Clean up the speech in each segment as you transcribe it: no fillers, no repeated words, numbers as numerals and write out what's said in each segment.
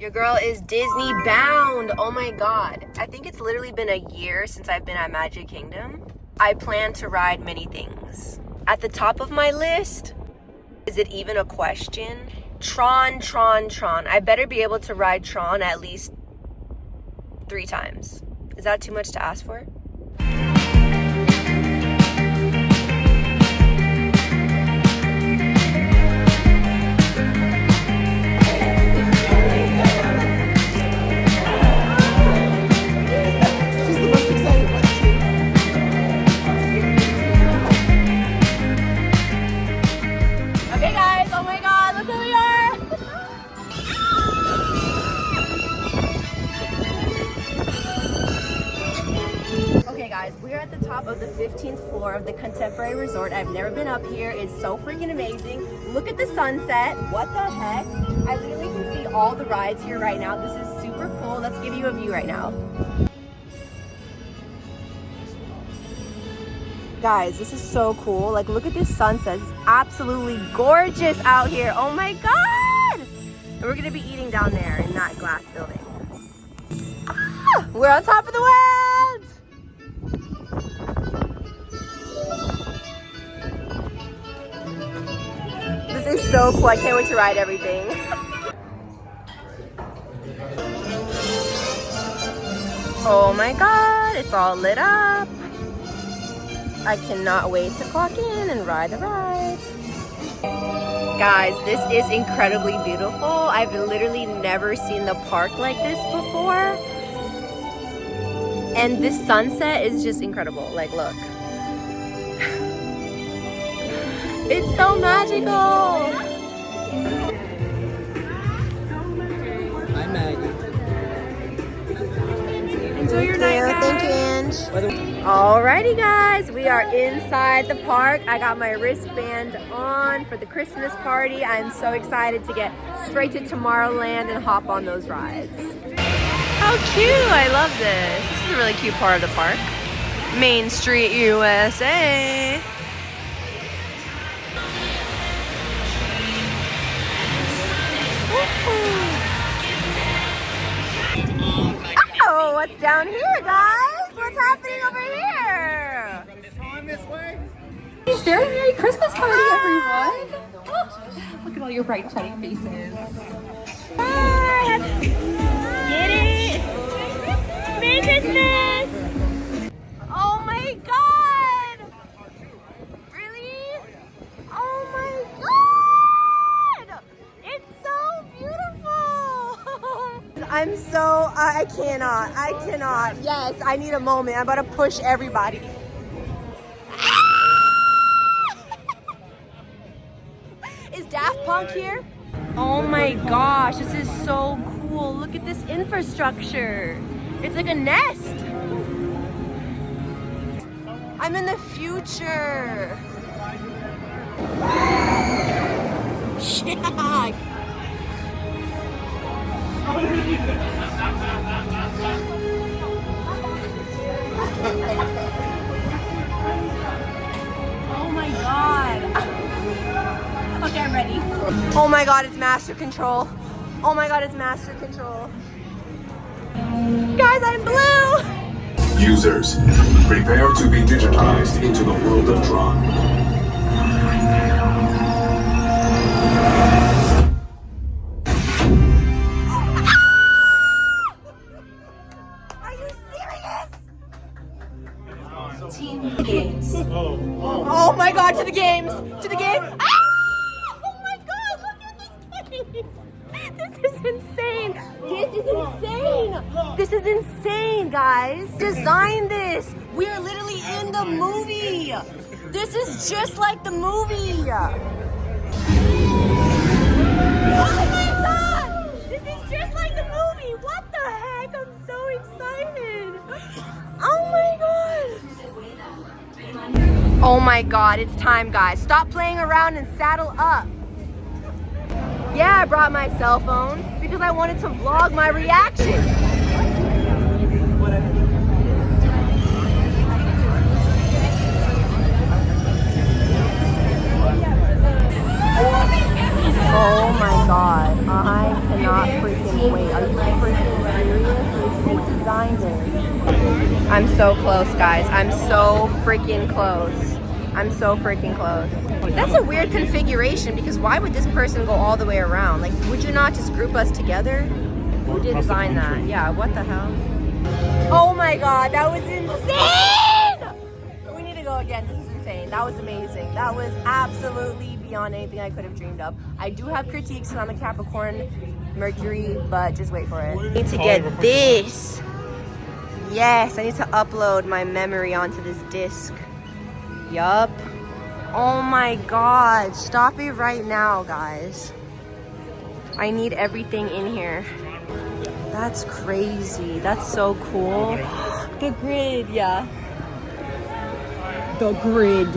Your girl is Disney bound. Oh my god. I think it's literally been a year since I've been at Magic Kingdom. I plan to ride many things. At the top of my list, is it even a question? Tron. I better be able to ride Tron at least 3 times. Is that too much to ask for? We're at the top of the 15th floor of the Contemporary Resort. I've never been up here. It's so freaking amazing. Look at the sunset. What the heck? I literally can see all the rides here right now. This is super cool. Let's give you a view right now. Guys, this is so cool. Like, look at this sunset. It's absolutely gorgeous out here. Oh my god! And we're gonna be eating down there in that glass building. Ah, we're on top of the world! This is so cool. I can't wait to ride everything. Oh my god, it's all lit up. I cannot wait to clock in and ride the ride. Guys, this is incredibly beautiful. I've literally never seen the park like this before. And this sunset is just incredible. Like, look. It's so magical. Hi, Maggie. Enjoy your night, guys. Thank you, Ange. Alrighty, guys, we are inside the park. I got my wristband on for the Christmas party. I'm so excited to get straight to Tomorrowland and hop on those rides. How cute! I love this. This is a really cute part of the park. Main Street, USA. Oh, what's down here, guys? What's happening over here? Very Merry Christmas party, everyone! Look at all your bright, shining faces. Hi. Get it? Merry Christmas! Oh my god! Really? Oh my god! It's so beautiful! I'm so, I cannot. Yes, I need a moment. I'm about to push everybody. Is Daft Punk here? Oh my gosh, this is so cool. Look at this infrastructure. It's like a nest. I'm in the future. Yeah. Oh my god. Okay, I'm ready. Oh my god, it's master control. Oh my god, it's master control. Guys, I'm blue! Users, prepare to be digitized into the world of TRON. Are you serious? Team games. Oh my god, to the games! To the game! Ah! This is insane. This is insane, guys. Design this. We are literally in the movie. This is just like the movie. Oh my god. This is just like the movie. What the heck? I'm so excited. Oh my god. Oh my god, it's time, guys. Stop playing around and saddle up. Yeah, I brought my cell phone because I wanted to vlog my reaction. Oh my god, I cannot freaking Wait, are you freaking serious? Who designed this? I'm so close, guys. I'm so freaking close. I'm so freaking close. That's a weird configuration because why would this person go all the way around? Like, would you not just group us together? Who did design that? Yeah, what the hell? Oh my god, that was insane! We need to go again. This is insane. That was amazing. That was absolutely beyond anything I could have dreamed of. I do have critiques and I'm a Capricorn Mercury, but just wait for it. I need to get this. Yes, I need to upload my memory onto this disc. Yup. Oh my god. Stop it right now, guys. I need everything in here. That's crazy. That's so cool. The grid, yeah. The grid.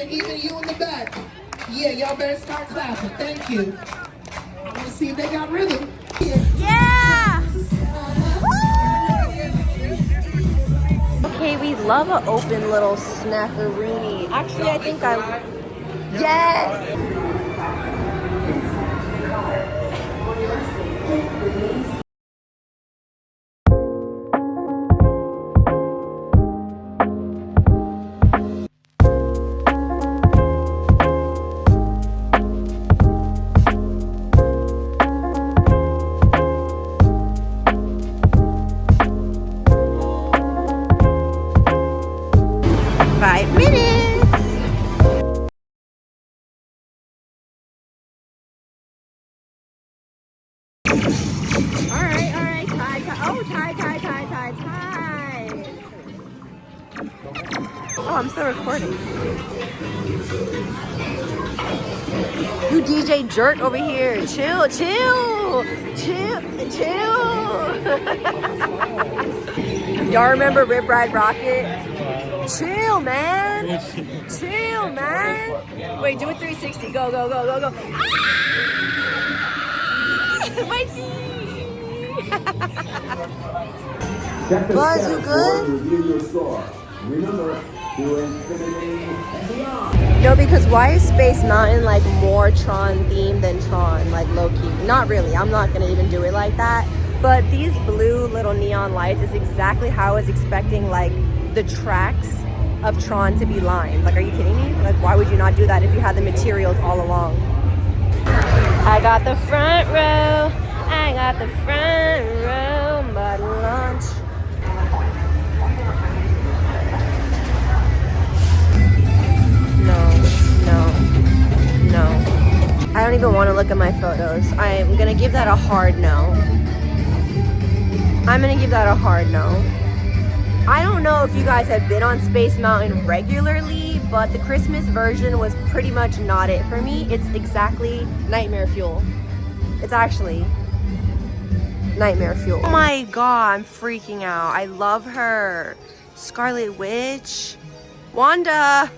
Even you in the back. Yeah, y'all better start clapping. Thank you. I want to see if they got rhythm. Yeah! Okay, we love an open little snackaroonie. Actually, I think I... Yes! Oh, I'm still recording. You DJ jerk over here. Chill, chill, chill, chill. Y'all remember Rip Ride Rocket? Chill, man. Chill, man. Wait, do a 360. Go, go, go, go, go. Ah! My teeth. Buzz, you good? No, because why is Space Mountain like more Tron themed than Tron, like low-key? Not really, I'm not gonna even do it like that. But these blue little neon lights is exactly how I was expecting like the tracks of Tron to be lined. Like, are you kidding me? Like, why would you not do that if you had the materials all along? I got the front row, I got the front row, but lunch. No. I don't even want to look at my photos. I'm gonna give that a hard no. I'm gonna give that a hard no. I don't know if you guys have been on Space Mountain regularly, but the Christmas version was pretty much not it for me. It's exactly nightmare fuel. It's actually nightmare fuel. Oh my god, I'm freaking out. I love her. Scarlet Witch. Wanda.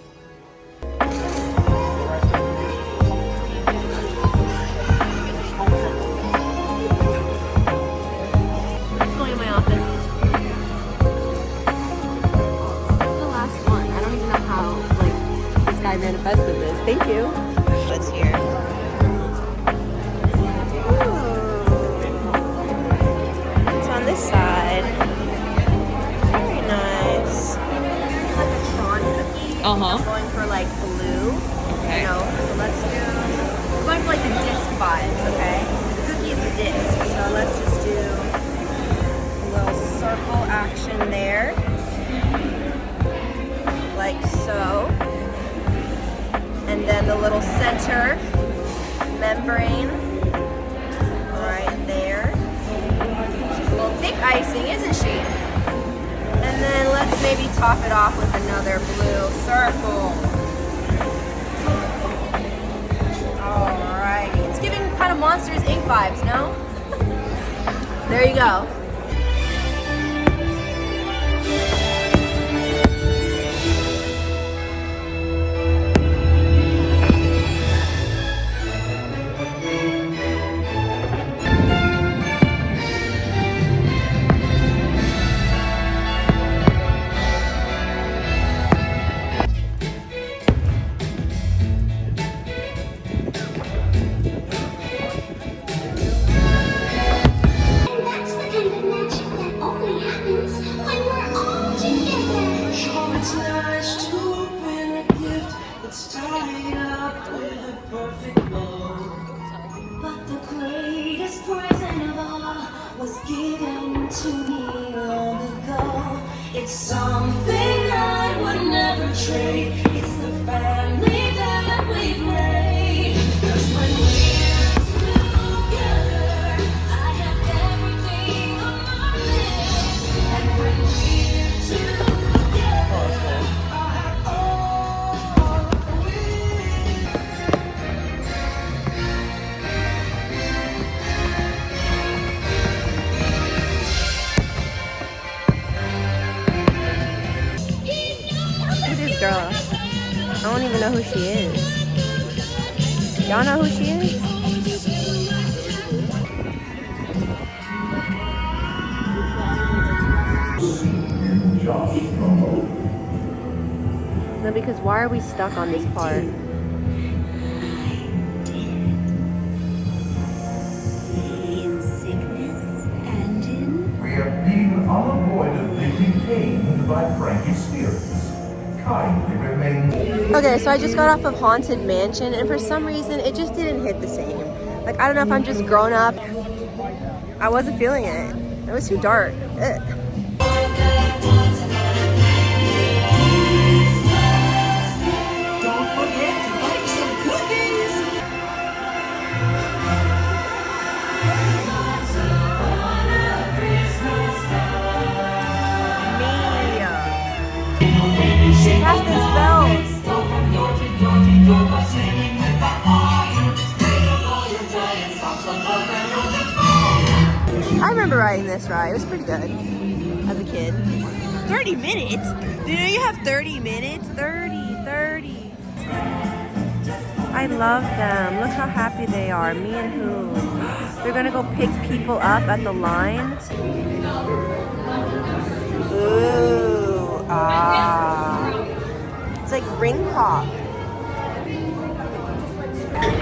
I manifested this. Thank you. What's here? It's on this side. Very nice. Like a Tron cookie. I'm going for like blue. Okay. You know, so let's do. I'm going for like the disc vibes. Okay. The cookie is the disc. So let's just do a little circle action there, like so. And then the little center membrane right there. She's a little thick icing, isn't she? And then let's maybe top it off with another blue circle. Alrighty. It's giving kind of Monsters Inc. vibes, no? There you go. Look at this girl. I don't even know who she is. Y'all know who she is? No, because why are we stuck on this part? We are being unavoidably detained by Frankie's spirits. Kindly remain. Okay, so I just got off of Haunted Mansion, and for some reason, it just didn't hit the same. Like, I don't know if I'm just grown up. I wasn't feeling it. It was too dark. Ugh. Don't forget to bake some cookies. She casting spells. I remember riding this ride. It was pretty good as a kid. 30 minutes? Do you know you have 30 minutes? 30. I love them. Look how happy they are. Me and who? They're gonna go pick people up at the line. Ooh, ah. It's like ring pop.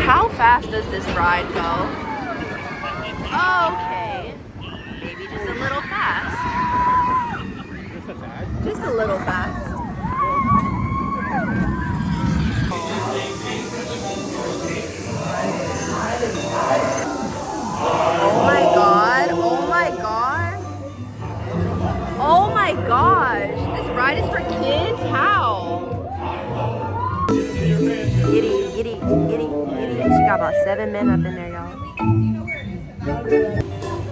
How fast does this ride go? Okay. Maybe just a little fast. Just a little fast. Oh my god. Oh my god. Oh my gosh. This ride is for kids? How? Giddy, giddy, giddy, giddy. She got about 7 men up in there, y'all.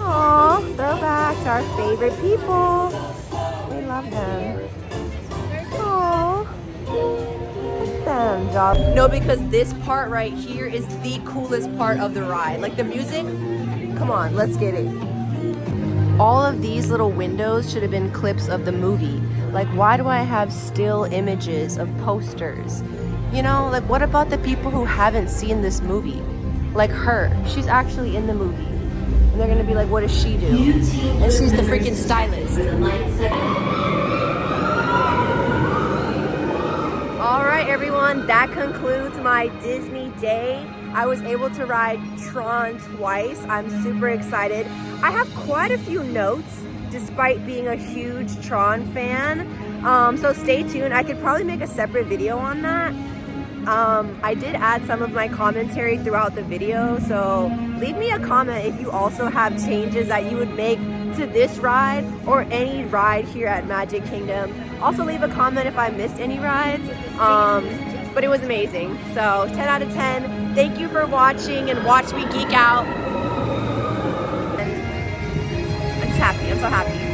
Aw, throwback to our favorite people. We love them. Aw. Look at them, y'all. No, because this part right here is the coolest part of the ride. Like the music, come on, let's get it. All of these little windows should have been clips of the movie. Like, why do I have still images of posters? You know, like, what about the people who haven't seen this movie? Like her, she's actually in the movie. And they're gonna be like, what does she do? And she's the freaking stylist. All right, everyone, that concludes my Disney day. I was able to ride Tron twice. I'm super excited. I have quite a few notes despite being a huge Tron fan. So stay tuned. I could probably make a separate video on that. I did add some of my commentary throughout the video, so leave me a comment if you also have changes that you would make to this ride or any ride here at Magic Kingdom. Also leave a comment if I missed any rides, but it was amazing. So 10 out of 10. Thank you for watching and watch me geek out. And I'm just happy. I'm so happy.